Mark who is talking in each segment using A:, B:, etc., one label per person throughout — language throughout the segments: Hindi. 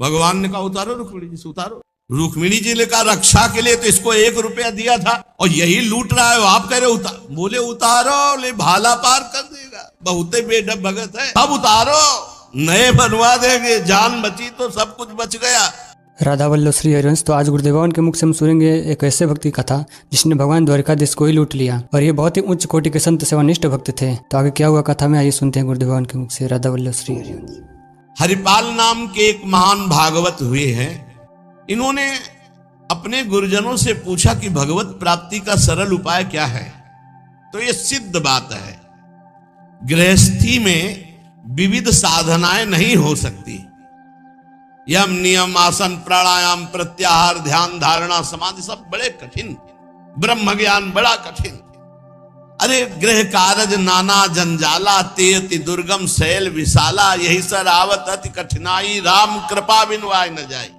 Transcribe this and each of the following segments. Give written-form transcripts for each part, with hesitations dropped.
A: भगवान ने कहा उतारो रुक्मिणी जी से, उतारो। रुक्मिणी जी ने कहा रक्षा के लिए तो इसको 1 रुपया दिया था और यही लूट रहा है, आप कह रहे उतार। बोले उतारो, ले भाला पार कर देगा, बहुत बेढब भगत है, अब उतारो, नए बनवा देंगे, जान बची तो सब कुछ बच गया।
B: राधा वल्लभ श्री हरिवंश। तो आज गुरुदेव भगवान के मुख से हम सुनेंगे एक ऐसे भक्ति कथा जिसने भगवान द्वारिकाधीश को ही लूट लिया, और ये बहुत ही उच्च कोटि के संत सेवानिष्ठ भक्त थे। तो आगे क्या हुआ कथा में, आइए सुनते हैं गुरुदेव भगवान के मुख से। राधा वल्लभ श्री हरिवंश।
A: हरिपाल नाम के एक महान भागवत हुए हैं। इन्होंने अपने गुरुजनों से पूछा कि भगवत प्राप्ति का सरल उपाय क्या है। तो ये सिद्ध बात है, गृहस्थी में विविध साधनाएं नहीं हो सकती। यम नियम आसन प्राणायाम प्रत्याहार ध्यान धारणा समाधि सब बड़े कठिन, ब्रह्म ज्ञान बड़ा कठिन। अरे गृह कारज नाना जंजाला तेति दुर्गम शैल विशाला, यही सर आवत अति कठिनाई राम कृपा बिन आए न जाए।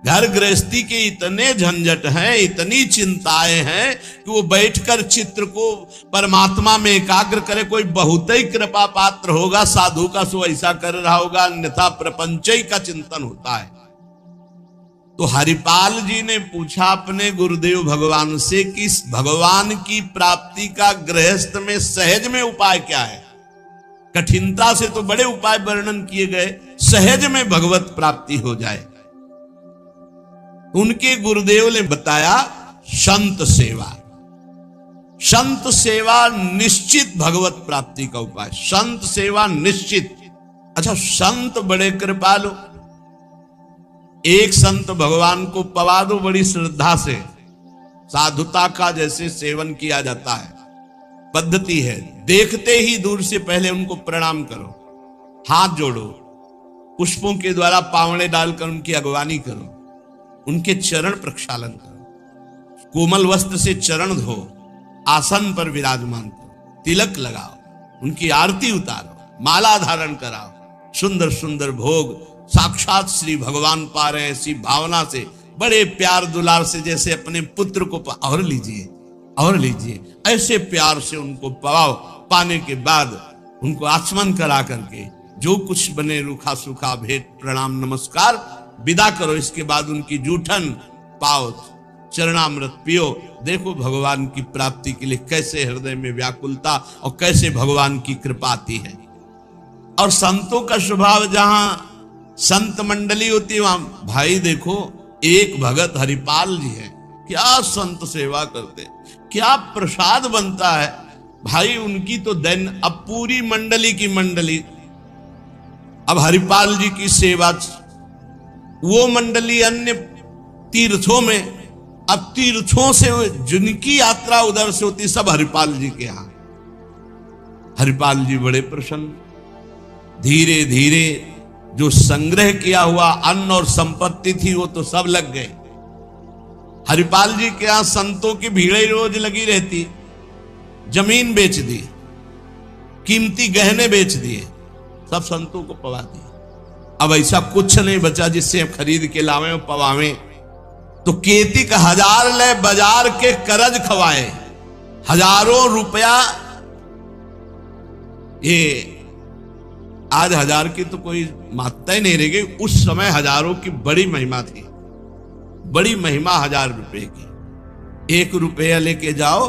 A: घर गृहस्थी के इतने झंझट हैं, इतनी चिंताएं हैं कि वो बैठकर चित्र को परमात्मा में एकाग्र करे। कोई बहुत ही कृपा पात्र होगा साधु का, सो ऐसा कर रहा होगा, अन्यथा प्रपंचई का चिंतन होता है। तो हरिपाल जी ने पूछा अपने गुरुदेव भगवान से कि भगवान की प्राप्ति का गृहस्थ में सहज में उपाय क्या है। कठिनता से तो बड़े उपाय वर्णन किए गए, सहज में भगवत प्राप्ति हो जाए। उनके गुरुदेव ने बताया संत सेवा। संत सेवा निश्चित भगवत प्राप्ति का उपाय, संत सेवा निश्चित। अच्छा, संत बड़े कृपालु। एक संत भगवान को पवा दो बड़ी श्रद्धा से, साधुता का जैसे सेवन किया जाता है, पद्धति है। देखते ही दूर से पहले उनको प्रणाम करो, हाथ जोड़ो, पुष्पों के द्वारा पावड़े डालकर उनकी अगवानी करो, उनके चरण प्रक्षालन करो, कोमल वस्त्र से चरण धो, आसन पर विराजमान करो, तिलक लगाओ, उनकी आरती उतारो, माला धारण कराओ, सुंदर सुंदर भोग साक्षात श्री भगवान पा रहे हैं ऐसी भावना से, बड़े प्यार दुलार से, जैसे अपने पुत्र को और लीजिए और लीजिए, ऐसे प्यार से उनको पाओ। पाने के बाद उनको आचमन करा करके जो कुछ बने रूखा सूखा भेंट प्रणाम नमस्कार विदा करो। इसके बाद उनकी जूठन पाओ, चरणामृत पियो। देखो भगवान की प्राप्ति के लिए कैसे हृदय में व्याकुलता और कैसे भगवान की कृपा आती है। और संतों का स्वभाव, जहां संत मंडली होती है वहां, भाई देखो एक भगत हरिपाल जी है, क्या संत सेवा करते, क्या प्रसाद बनता है भाई उनकी तो दैन। अब पूरी मंडली की मंडली, अब हरिपाल जी की सेवा, वो मंडली अन्य तीर्थों में, अब तीर्थों से जिनकी यात्रा उधर से होती सब हरिपाल जी के यहां। हरिपाल जी बड़े प्रसन्न। धीरे धीरे जो संग्रह किया हुआ अन्न और संपत्ति थी वो तो सब लग गए। हरिपाल जी के यहां संतों की भीड़ रोज लगी रहती। जमीन बेच दी, कीमती गहने बेच दिए, सब संतों को पवा दिए। अब ऐसा कुछ नहीं बचा जिससे हम खरीद के लावें और पवावें। तो केती का 1000 ले बाजार के करज खवाए, हजारों रुपया। ये आज 1000 की तो कोई मात्रा ही नहीं रह गई, उस समय हजारों की बड़ी महिमा थी, बड़ी महिमा 1000 रुपए की। 1 रुपया लेके जाओ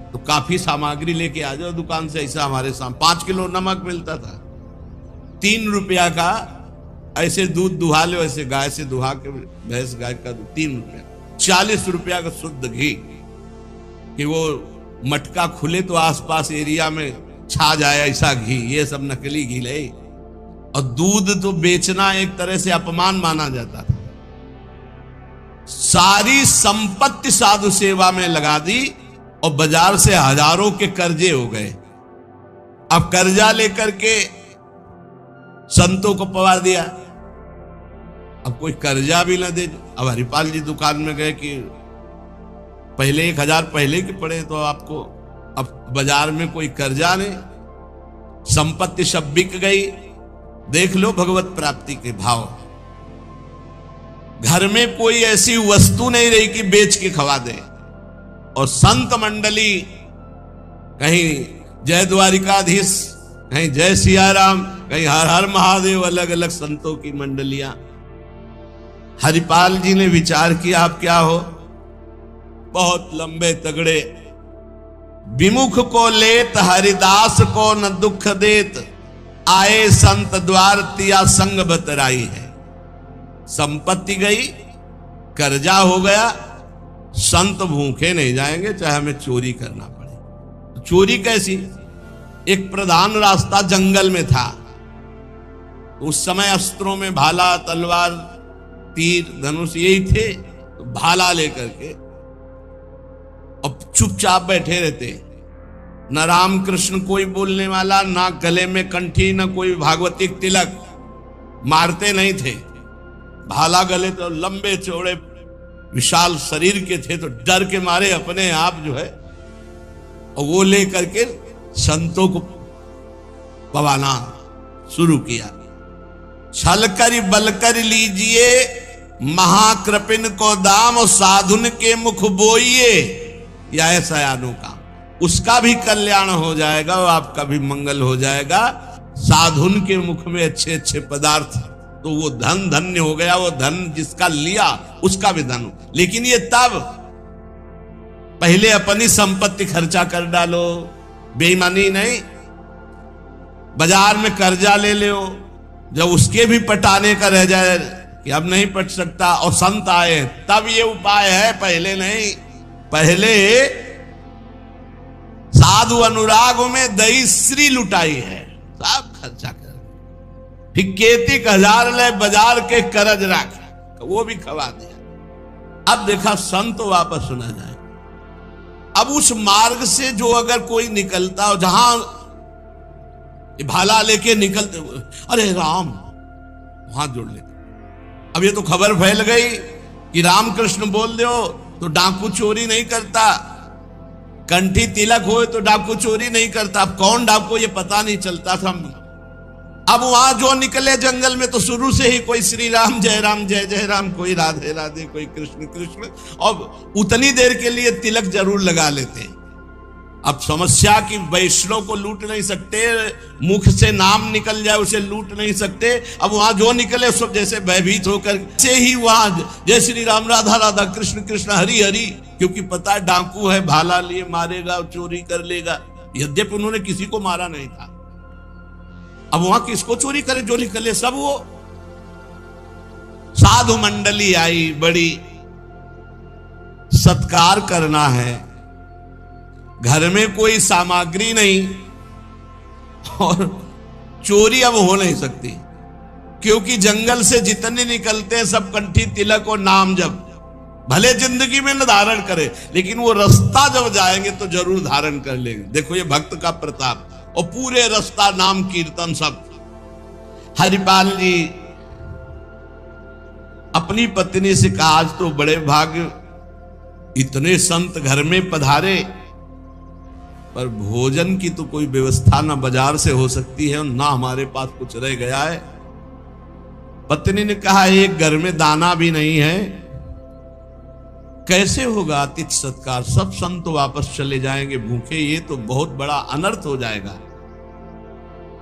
A: तो काफी सामग्री लेके आ जाओ दुकान से। ऐसा हमारे सामने 5 किलो नमक मिलता था, 3 रुपया का ऐसे दूध दुहा लो, ऐसे गाय से दुहा के, भैंस गाय का दूध 3 रुपया। 40 रुपया का शुद्ध घी, कि वो मटका खुले तो आसपास एरिया में छा जाए ऐसा घी। ये सब नकली घी ले। और दूध तो बेचना एक तरह से अपमान माना जाता था। सारी संपत्ति साधु सेवा में लगा दी और बाजार से हजारों के कर्जे हो गए। अब कर्जा लेकर के संतों को पवा दिया। अब कोई कर्जा भी ना दे। अब हरिपाल जी दुकान में गए कि पहले 1000 पहले के पड़े तो आपको, अब बाजार में कोई कर्जा नहीं, संपत्ति सब बिक गई। देख लो भगवत प्राप्ति के भाव। घर में कोई ऐसी वस्तु नहीं रही कि बेच के खवा दे। और संत मंडली, कहीं जय द्वारिकाधीश कहीं जय सिया राम, कहीं हर हर महादेव, अलग अलग संतों की मंडलियां। हरिपाल जी ने विचार किया आप क्या हो, बहुत लंबे तगड़े, विमुख को लेत हरिदास को न दुख देत, आए संत द्वार तिया संग बतराई है। संपत्ति गई, कर्जा हो गया, संत भूखे नहीं जाएंगे चाहे हमें चोरी करना पड़े। चोरी कैसी, एक प्रधान रास्ता जंगल में था, उस समय अस्त्रों में भाला, तलवार, तीर, धनुष यही थे। तो भाला लेकर के अब चुपचाप बैठे रहते, न राम कृष्ण कोई बोलने वाला, ना गले में कंठी, न कोई भागवतिक तिलक, मारते नहीं थे। भाला गले तो लंबे चौड़े विशाल शरीर के थे, तो डर के मारे अपने आप जो है और वो लेकर के संतों को पवाना शुरू किया। छल कर बल कर लीजिए महाकृपिन को दाम, और साधुन के मुख बोइए, या ऐसा यादों का उसका भी कल्याण हो जाएगा और आपका भी मंगल हो जाएगा। साधुन के मुख में अच्छे अच्छे पदार्थ, तो वो धन धन्य हो गया, वो धन जिसका लिया उसका भी धन। लेकिन ये तब, पहले अपनी संपत्ति खर्चा कर डालो, बेईमानी नहीं, बाजार में कर्जा ले लो, जब उसके भी पटाने का रह जाए कि अब नहीं पट सकता और संत आए, तब ये उपाय है, पहले नहीं। पहले साधु अनुराग में दही श्री लुटाई है, सब खर्चा कर, फिर खेती 1000 ले बाजार के करज राख, वो भी खवा दिया। अब देखा संत वापस सुना जाए। अब उस मार्ग से जो अगर कोई निकलता हो, जहां भाला लेके निकलते, अरे राम, वहां जुड़ लेते। अब ये तो खबर फैल गई कि रामकृष्ण बोल दो तो डाकू चोरी नहीं करता, कंठी तिलक हो तो डाकू चोरी नहीं करता। अब कौन डाकू ये पता नहीं चलता था। अब वहां जो निकले जंगल में तो शुरू से ही कोई श्री राम जय जय राम, कोई राधे राधे, कोई कृष्ण कृष्ण, और उतनी देर के लिए तिलक जरूर लगा लेते। अब समस्या कि वैष्णव को लूट नहीं सकते, मुख से नाम निकल जाए उसे लूट नहीं सकते। अब वहां जो निकले सब जैसे भयभीत होकर से ही वहां जय श्री राम, राधा राधा, कृष्ण कृष्ण, हरि हरि, क्योंकि पता है डाकू है, भाला लिए मारेगा, चोरी कर लेगा। यद्यपि उन्होंने किसी को मारा नहीं था। अब वहां किसको चोरी करे, जो निकले सब वो। साधु मंडली आई, बड़ी सत्कार करना है, घर में कोई सामग्री नहीं और चोरी अब हो नहीं सकती, क्योंकि जंगल से जितने निकलते हैं सब कंठी तिलक और नाम जप, भले जिंदगी में न धारण करे लेकिन वो रास्ता जब जाएंगे तो जरूर धारण कर लेंगे। देखो ये भक्त का प्रताप, और पूरे रास्ता नाम कीर्तन सब। हरिपाल जी अपनी पत्नी से कहा, आज तो बड़े भाग्य, इतने संत घर में पधारे, पर भोजन की तो कोई व्यवस्था ना बाजार से हो सकती है और ना हमारे पास कुछ रह गया है। पत्नी ने कहा, एक घर में दाना भी नहीं है, कैसे होगा अतिथि सत्कार, सब संत वापस चले जाएंगे भूखे, ये तो बहुत बड़ा अनर्थ हो जाएगा।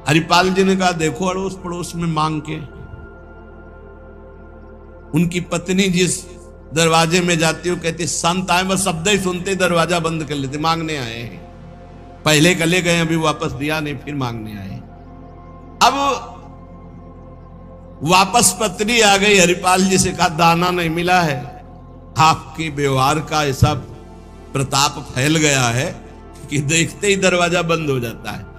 A: हरिपाल जी ने कहा, देखो अड़ोस पड़ोस में मांग के। उनकी पत्नी जिस दरवाजे में जाती हो, कहती संत आए, बस शब्द ही सुनते दरवाजा बंद कर लेते, मांगने आए हैं। पहले कले गए, अभी वापस दिया नहीं, फिर मांगने आए। अब वापस पत्नी आ गई, हरिपाल जी से कहा, दाना नहीं मिला है। आपके व्यवहार का ऐसा प्रताप फैल गया है कि देखते ही दरवाजा बंद हो जाता है।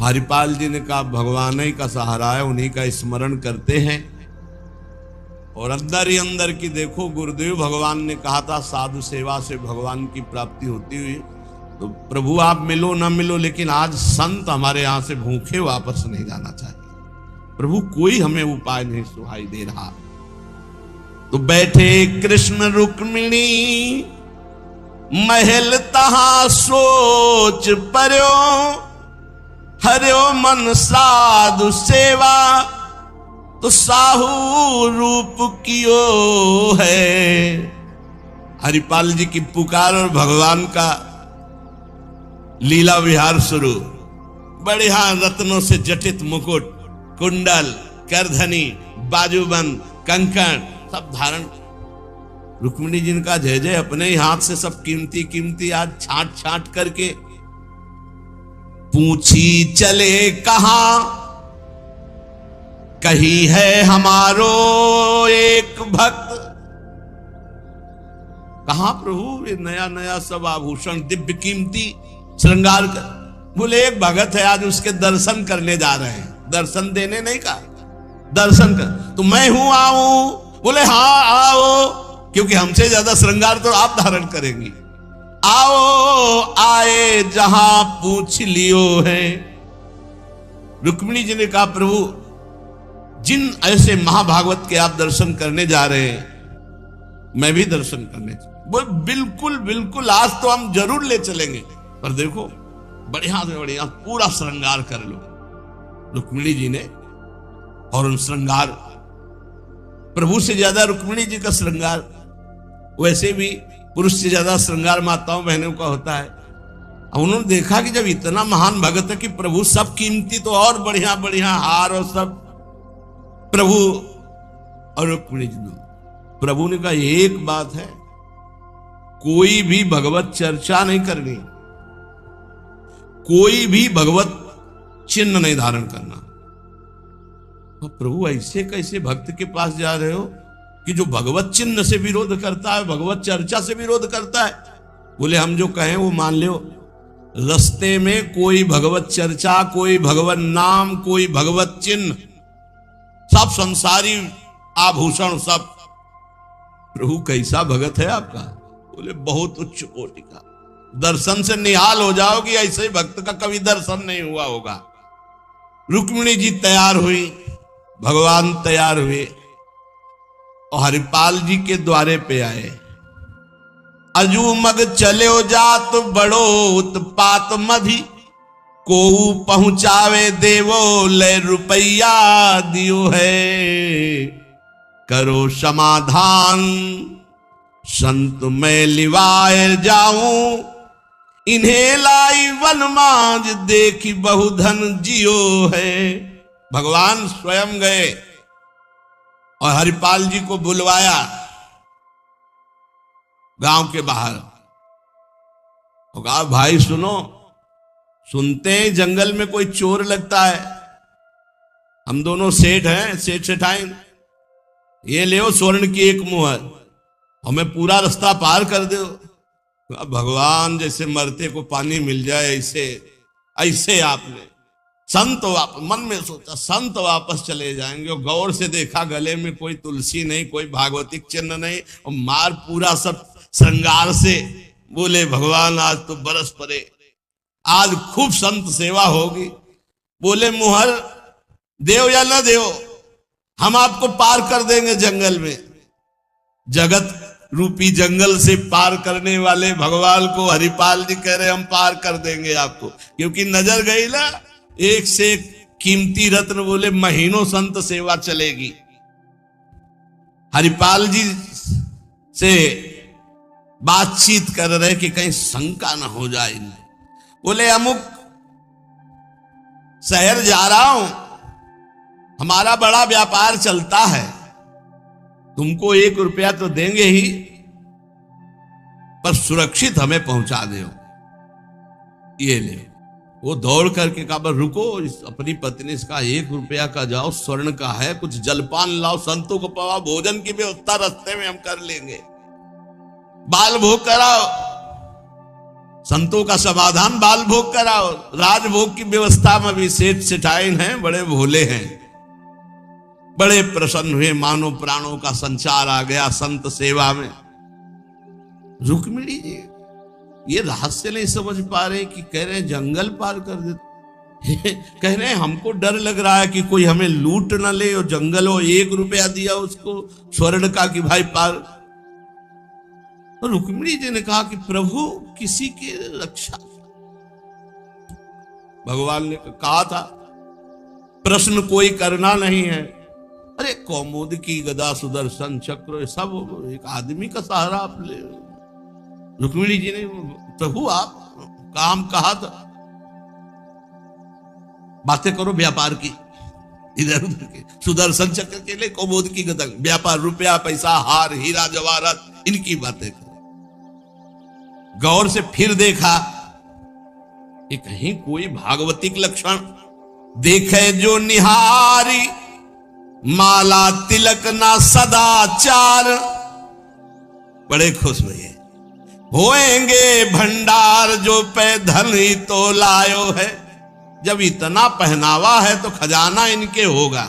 A: हरिपाल जी ने कहा, भगवान ही का सहारा है, उन्हीं का स्मरण करते हैं। और अंदर ही अंदर की देखो, गुरुदेव भगवान ने कहा था साधु सेवा से भगवान की प्राप्ति होती हुई, तो प्रभु आप मिलो ना मिलो, लेकिन आज संत हमारे यहां से भूखे वापस नहीं जाना चाहिए। प्रभु कोई हमें उपाय नहीं सुहाई दे रहा। तो बैठे कृष्ण रुक्मिणी महल तहां सोच पर्यो, हर्यो मन साधु सेवा तो साहू रूप कियो है। हरिपाल जी की पुकार और भगवान का लीला विहार शुरू। बढ़िया रत्नों से जटित मुकुट, कुंडल, करधनी, बाजूबंद, कंकण सब धारण। रुक्मिणी जी का जय जय अपने ही हाथ से सब कीमती कीमती आज छांट छांट करके। पूछी चले कहां, कही है हमारो एक भक्त। कहां प्रभु ये नया नया सब आभूषण दिव्य कीमती श्रृंगार कर। बोले एक भगत है आज उसके दर्शन करने जा रहे हैं, दर्शन देने नहीं कहा, दर्शन कर। तो मैं हूं आऊं? बोले हाँ आओ, क्योंकि हमसे ज्यादा श्रृंगार तो आप धारण करेंगी। आओ आए जहां पूछ लियो है। रुक्मिणी जी ने कहा प्रभु जिन ऐसे महाभागवत के आप दर्शन करने जा रहे हैं मैं भी दर्शन करने। बोल बिल्कुल बिल्कुल आज तो हम जरूर ले चलेंगे, पर देखो बढ़िया से बढ़िया पूरा श्रृंगार कर लो। रुक्मिणी जी ने और उन श्रृंगार, प्रभु से ज्यादा रुक्मिणी जी का श्रृंगार, वैसे भी पुरुष से ज्यादा श्रृंगार माताओं बहनों का होता है। अब उन्होंने देखा कि जब इतना महान भगत है कि प्रभु सब कीमती तो और बढ़िया बढ़िया हार और सब प्रभु और रुक्मिणी जी। प्रभु ने कहा एक बात है, कोई भी भगवत चर्चा नहीं करनी, कोई भी भगवत चिन्ह नहीं धारण करना। तो प्रभु ऐसे कैसे भक्त के पास जा रहे हो कि जो भगवत चिन्ह से विरोध करता है, भगवत चर्चा से विरोध करता है? बोले हम जो कहें वो मान लो। रास्ते में कोई भगवत चर्चा, कोई भगवत नाम, कोई भगवत चिन्ह, सब संसारी आभूषण सब। प्रभु कैसा भगत है आपका? बोले बहुत उच्च कोटि का, दर्शन से निहाल हो जाओगी, ऐसे भक्त का कभी दर्शन नहीं हुआ होगा। रुक्मिणी जी तैयार हुई, भगवान तैयार हुए और हरिपाल जी के द्वारे पे आए। अजू मग चले जात बड़ो उत्पात मधि, को पहुंचावे देवो ले रुपया दियो है। करो समाधान संत मैं लिवाए जाऊं, इन्हें लाई वनमाज देखी बहुधन जियो है। भगवान स्वयं गए और हरिपाल जी को बुलवाया गांव के बाहर और कहा भाई सुनो, सुनते हैं जंगल में कोई चोर लगता है, हम दोनों सेठ हैं, सेठ सेठाइन, ये ले स्वर्ण की एक मुहर हमें पूरा रास्ता पार कर दो। भगवान जैसे मरते को पानी मिल जाए ऐसे ऐसे आपने संत मन में सोचा संत वापस चले जाएंगे और गौर से देखा गले में कोई तुलसी नहीं, कोई भागवतिक चिन्ह नहीं और मार पूरा सब श्रृंगार से। बोले भगवान आज तो बरस पड़े, आज खूब संत सेवा होगी। बोले मुहर देव या न देव, हम आपको पार कर देंगे जंगल में। जगत रूपी जंगल से पार करने वाले भगवान को हरिपाल जी कह रहे हम पार कर देंगे आपको, क्योंकि नजर गई ना एक से एक कीमती रत्न। बोले महीनों संत सेवा चलेगी। हरिपाल जी से बातचीत कर रहे कि कहीं शंका ना हो जाए। बोले अमुक शहर जा रहा हूं, हमारा बड़ा व्यापार चलता है, तुमको 1 रुपया तो देंगे ही, पर सुरक्षित हमें पहुंचा दो। ये ले। वो दौड़ करके कहा रुको, अपनी पत्नी से कहा 1 रुपया का जाओ, स्वर्ण का है, कुछ जलपान लाओ, संतों को पवा, भोजन की व्यवस्था रास्ते में हम कर लेंगे, बाल भोग कराओ, संतों का समाधान बाल भोग कराओ। राजभोग की व्यवस्था में भी सेठ सेठाइन हैं, बड़े भोले हैं, बड़े प्रसन्न हुए, मानो प्राणों का संचार आ गया संत सेवा में। रुक्मिणी जी ये रहस्य नहीं समझ पा रहे कि कह रहे जंगल पार कर देते, कह रहे हमको डर लग रहा है कि कोई हमें लूट ना ले और जंगल हो। 1 रुपया दिया उसको स्वर्ण का कि भाई पार। तो रुक्मिणी जी ने कहा कि प्रभु किसी की रक्षा। भगवान ने कहा था प्रश्न कोई करना नहीं है। अरे कौमुद की गदा सुदर्शन चक्र सब एक आदमी का सहारा आप ले। रुक्मिणी जी ने प्रभु आप काम कहा था। बातें करो व्यापार की, इधर उधर के, सुदर्शन चक्र के लिए कौमुद की गदन, व्यापार, रुपया पैसा, हार हीरा जवाहरात, इनकी बातें करो। गौर से फिर देखा कि कहीं कोई भागवतिक लक्षण देखे जो निहारी, माला तिलक ना सदाचार। बड़े खुश हुए, होएंगे भंडार जो पे धन ही तो लायो है। जब इतना पहनावा है तो खजाना इनके होगा,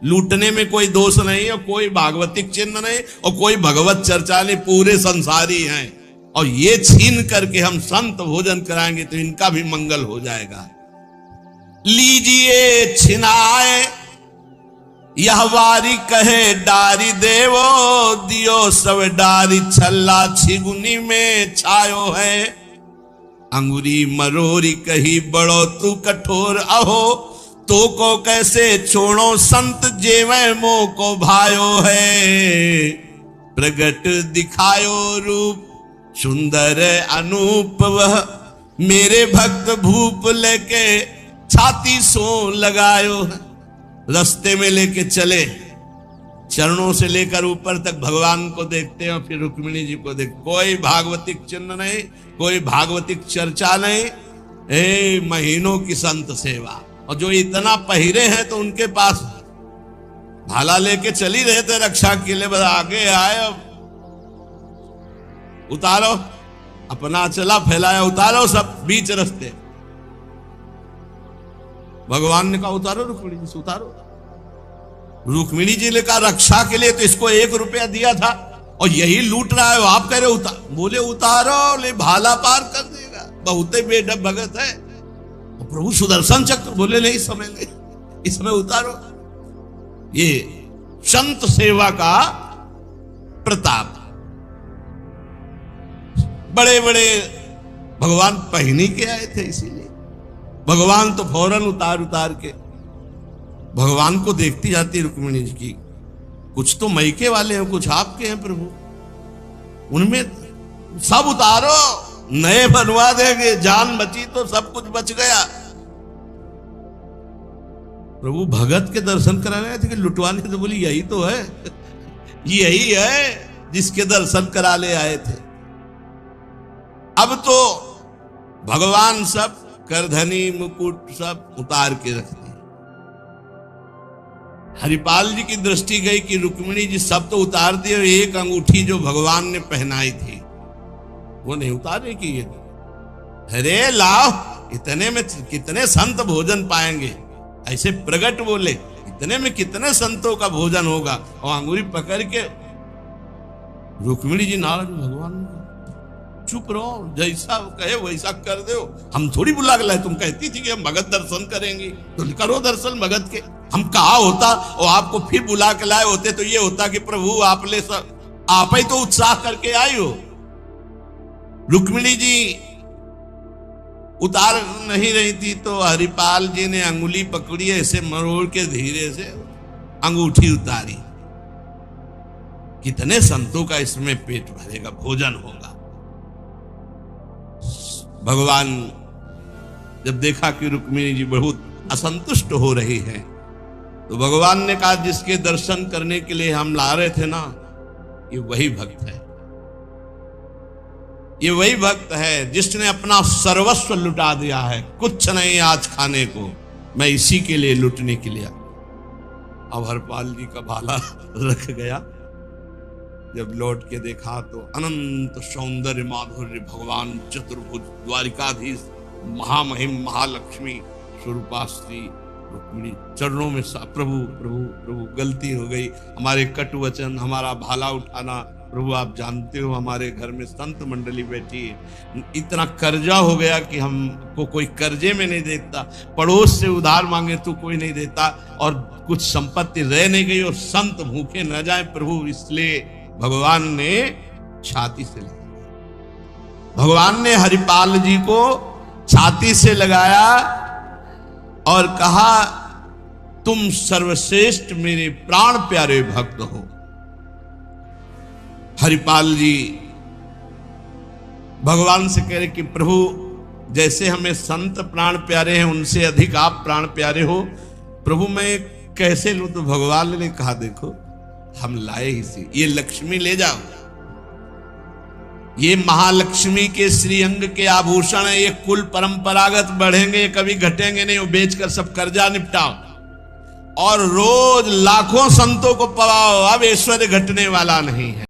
A: लूटने में कोई दोष नहीं, और कोई भागवतिक चिन्ह नहीं, और कोई भगवत चर्चा नहीं, पूरे संसारी हैं। और ये छीन करके हम संत भोजन कराएंगे तो इनका भी मंगल हो जाएगा। लीजिए छिनाए यह वारी कहे डारी देवो, दियो सब डारी छल्ला छिगुनी में छायो है। अंगुरी मरोरी कही बड़ो तू कठोर, अहो तो को कैसे छोड़ो संत जेवे मोह को भायो है। प्रगट दिखायो रूप सुंदर अनूप, वह मेरे भक्त भूप लेके छाती सो लगायो है। रास्ते में लेके चले, चरणों से लेकर ऊपर तक भगवान को देखते हैं, और फिर रुक्मिणी जी को देख। कोई भागवतिक चिन्ह नहीं, कोई भागवतिक चर्चा नहीं, महीनों की संत सेवा। और जो इतना पहिरे हैं तो उनके पास भाला लेके चली रहे थे रक्षा के लिए, बस आगे आए, उतारो, अपना चला फैलाया, उतारो सब बीच रास्ते। भगवान ने कहा उतारो रुक्मिणी जी से, उतारो। रुक्मिणी जी ने कहा रक्षा के लिए तो इसको 1 रुपया दिया था और यही लूट रहा है, आप कह रहे उतार। बोले उतारो, ले भाला पार कर देगा, बहुत बेडब भगत है। और प्रभु सुदर्शन चक्र, बोले नहीं समय नहीं, इसमें उतारो। ये संत सेवा का प्रताप। बड़े बड़े भगवान पहनी के आए थे, इसीलिए भगवान तो फौरन उतार के भगवान को देखती जाती रुक्मिणी जी की। कुछ तो मैके वाले हैं, कुछ आपके हैं प्रभु, उनमें सब उतारो, नए बनवा देंगे, जान बची तो सब कुछ बच गया। प्रभु भगत के दर्शन कराने आए थे कि लुटवाने? तो बोली यही तो है, यही है जिसके दर्शन करा ले आए थे। अब तो भगवान सब करधनी मुकुट सब उतार के रख दिए। हरिपाल जी की दृष्टि गई कि रुक्मिणी जी सब तो उतार दिए, एक अंगूठी जो भगवान ने पहनाई थी वो नहीं उतारे की। ये अरे लाओ, इतने में कितने संत भोजन पाएंगे? ऐसे प्रगट बोले, इतने में कितने संतों का भोजन होगा? और अंगूरी पकड़ के रुक्मिणी जी नाराज, भगवान चुप रहो, जैसा कहे वैसा कर दो, हम थोड़ी बुला के लाए। तुम कहती थी कि हम भगत दर्शन करेंगे, तो करो दर्शन भगत के। हम कहा होता और आपको फिर बुला के लाए होते तो ये होता कि प्रभु आप ले सब, आप ही तो उत्साह करके आई हो। रुक्मिणी जी उतार नहीं रही थी तो हरिपाल जी ने अंगुली पकड़ी, ऐसे मरोड़ के धीरे से अंगूठी उतारी। कितने संतों का इसमें पेट भरेगा, भोजन होगा। भगवान जब देखा कि रुक्मिणी जी बहुत असंतुष्ट हो रही है, तो भगवान ने कहा जिसके दर्शन करने के लिए हम ला रहे थे ना, ये वही भक्त है, ये वही भक्त है जिसने अपना सर्वस्व लुटा दिया है। कुछ नहीं आज खाने को, मैं इसी के लिए लुटने के लिए। अब हरपाल जी का भाला रख गया। जब लौट के देखा तो अनंत सौंदर्य माधुर्य भगवान चतुर्भुज द्वारिकाधीश महामहिम महालक्ष्मी स्वरूपाश्री रुक्मिणी चरणों में प्रभु प्रभु प्रभु गलती हो गई, हमारे कट वचन, हमारा भाला उठाना। प्रभु आप जानते हो हमारे घर में संत मंडली बैठी है, इतना कर्जा हो गया कि हमको कोई कर्जे में नहीं देता, पड़ोस से उधार मांगे तो कोई नहीं देता, और कुछ संपत्ति रह नहीं गई और संत भूखे न जाए प्रभु। इसलिए भगवान ने छाती से लगाया, भगवान ने हरिपाल जी को छाती से लगाया और कहा तुम सर्वश्रेष्ठ मेरे प्राण प्यारे भक्त हो। हरिपाल जी भगवान से कह रहे कि प्रभु जैसे हमें संत प्राण प्यारे हैं, उनसे अधिक आप प्राण प्यारे हो। प्रभु मैं कैसे लूं? तो भगवान ने कहा देखो हम लाए ही सी, ये लक्ष्मी ले जाओ, ये महालक्ष्मी के श्रीअंग के आभूषण है, ये कुल परंपरागत बढ़ेंगे, ये कभी घटेंगे नहीं, वो बेचकर सब कर्जा निपटाओ और रोज लाखों संतों को पवाओ, अब ऐश्वर्य घटने वाला नहीं है।